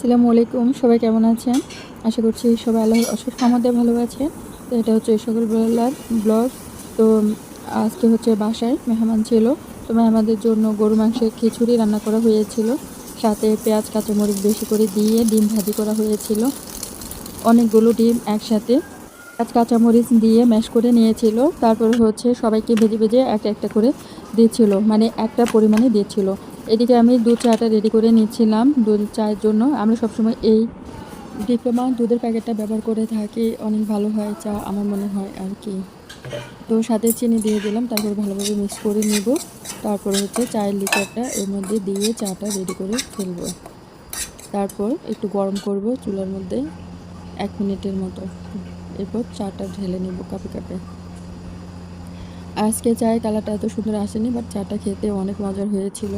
আসসালামু আলাইকুম, সবাই কেমন আছেন? আশা করছি সবাই আল্লাহর অশেষ রহমতে ভালো আছেন। তো এটা হচ্ছে সকল বেলার ব্লগ। তো আজকে হচ্ছে বাসায় মেহমান ছিল। তো মেহমানদের জন্য গরু মাংসের খিচুড়ি রান্না করা হয়েছিল, সাথে পেঁয়াজ কাঁচামরিচ বেশি করে দিয়ে ডিম ভাজি করা হয়েছিল। অনেকগুলো ডিম একসাথে পেঁয়াজ কাঁচামরিচ দিয়ে ম্যাশ করে নিয়েছিল। তারপরে হচ্ছে সবাইকে ভেজে ভেজে একটা একটা করে দিচ্ছিল, মানে একটা পরিমাণে দিচ্ছিল। এদিকে আমি দুধ চাটা রেডি করে নিচ্ছিলাম দুধ চায়ের জন্য। আমরা সবসময় এই ডিপ্লোমা দুধের প্যাকেটটা ব্যবহার করে থাকি, অনেক ভালো হয় চা আমার মনে হয় আর কি। তো সাথে চিনি দিয়ে দিলাম, তারপর ভালোভাবে মিক্স করে নিব। তারপরে হচ্ছে চায়ের লিকারটা এর মধ্যে দিয়ে চাটা রেডি করে ফেলবো। তারপর একটু গরম করব চুলার মধ্যে 1 মিনিটের মতো। এরপর চাটা ঢেলে নেব কাপে কাপে। আজকে চায়ের কালারটা এত সুন্দর আসেনি, বাট চাটা খেতে অনেক মজার হয়েছিল।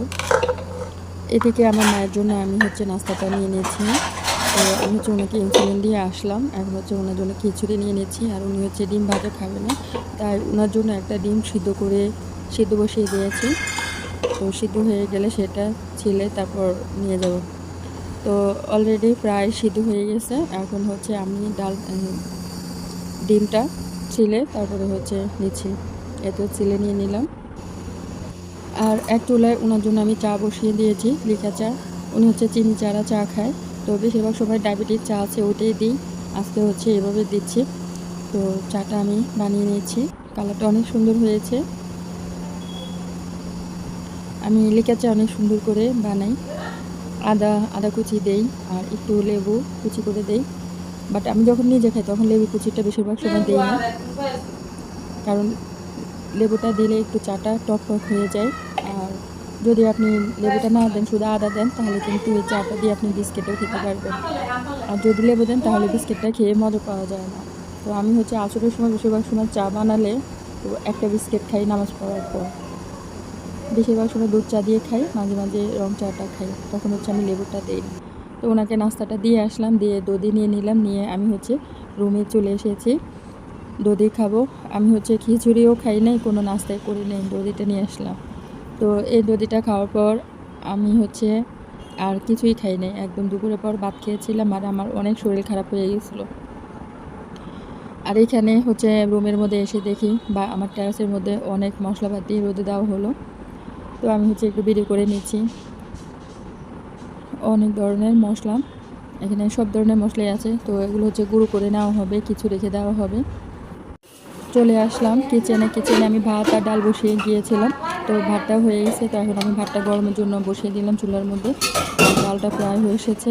এদিকে আমার মায়ের জন্য আমি হচ্ছে নাস্তাটা নিয়ে নিয়েছি। তো আমি হচ্ছে ওনাকে ইনসুলিন দিয়ে আসলাম, এখন হচ্ছে ওনার জন্য খিচুড়ি নিয়ে নিচ্ছি। আর উনি হচ্ছে ডিম ভাজা খাবে না, তাই ওনার জন্য একটা ডিম সিদ্ধ বসিয়ে দিয়েছি। তো সিদ্ধ হয়ে গেলে সেটা ছিলে তারপর নিয়ে যাব। তো অলরেডি প্রায় সিদ্ধ হয়ে গেছে। এখন হচ্ছে আমি ডিমটা ছিলে তারপরে হচ্ছে নিচ্ছি। এত ছিলে নিয়ে নিলাম। আর এক চুলায় ওনার জন্য আমি চা বসিয়ে দিয়েছি, লিকা চা। উনি হচ্ছে চিনি ছাড়া চা খায়। তো বেশিরভাগ সময় ডায়াবেটিস চা আছে ওইটাই দিই, আজকে হচ্ছে এভাবে দিচ্ছি। তো চাটা আমি বানিয়ে নিয়েছি, কালারটা অনেক সুন্দর হয়েছে। আমি লিকা চা অনেক সুন্দর করে বানাই। আদা কুচি দেই আর একটু লেবু কুচি করে দেই। বাট আমি যখন নিজে খাই তখন লেবু কুচিটা বেশিরভাগ সময় দিই না, কারণ লেবুটা দিলে একটু চাটা টক টক হয়ে যায়। আর যদি আপনি লেবুটা না দেন, শুধু আদা দেন, তাহলে কিন্তু এই চাটা দিয়ে আপনি বিস্কিটও খেতে পারবেন। আর যদি লেবু দেন তাহলে বিস্কিটটা খেয়ে মজা পাওয়া যায় না। তো আমি হচ্ছে আসরের সময় বেশিরভাগ সময় চা বানালে তো একটা বিস্কিট খাই নামাজ পড়ার পর। বেশিরভাগ সময় দুধ চা দিয়ে খাই, মাঝে মাঝে রং চাটা খাই, তখন হচ্ছে আমি লেবুটা দিই না। তো ওনাকে নাস্তাটা দিয়ে আসলাম, দিয়ে দধি নিয়ে নিলাম, নিয়ে আমি হচ্ছে রুমে চলে এসেছি। দধি খাবো। আমি হচ্ছে খিচুড়িও খাই নাই, কোনো নাস্তাই করি নাই, দধিটা নিয়ে আসলাম। তো এই দধিটা খাওয়ার পর আমি হচ্ছে আর কিছুই খাই নাই, একদম দুপুরের পর ভাত খেয়েছিলাম। আর আমার অনেক শরীর খারাপ হয়ে গেছিলো। আর এখানে হচ্ছে রুমের মধ্যে এসে দেখি বা আমার টেরাসের মধ্যে অনেক মশলাপাতি রোদে দেওয়া হলো। তো আমি হচ্ছে একটু ভিডিও করে নিচ্ছি। অনেক ধরনের মশলা, এখানে সব ধরনের মশলাই আছে। তো এগুলো হচ্ছে গুঁড়ো করে নেওয়া হবে, কিছু রেখে দেওয়া হবে। চলে আসলাম কিচেনে আমি ভাত আর ডাল বসিয়ে গিয়েছিলাম। তো ভাতটা হয়ে গেছে, তো এখন আমি ভাতটা গরমের জন্য বসিয়ে দিলাম চুলার মধ্যে। ডালটা প্রায় হয়ে এসেছে।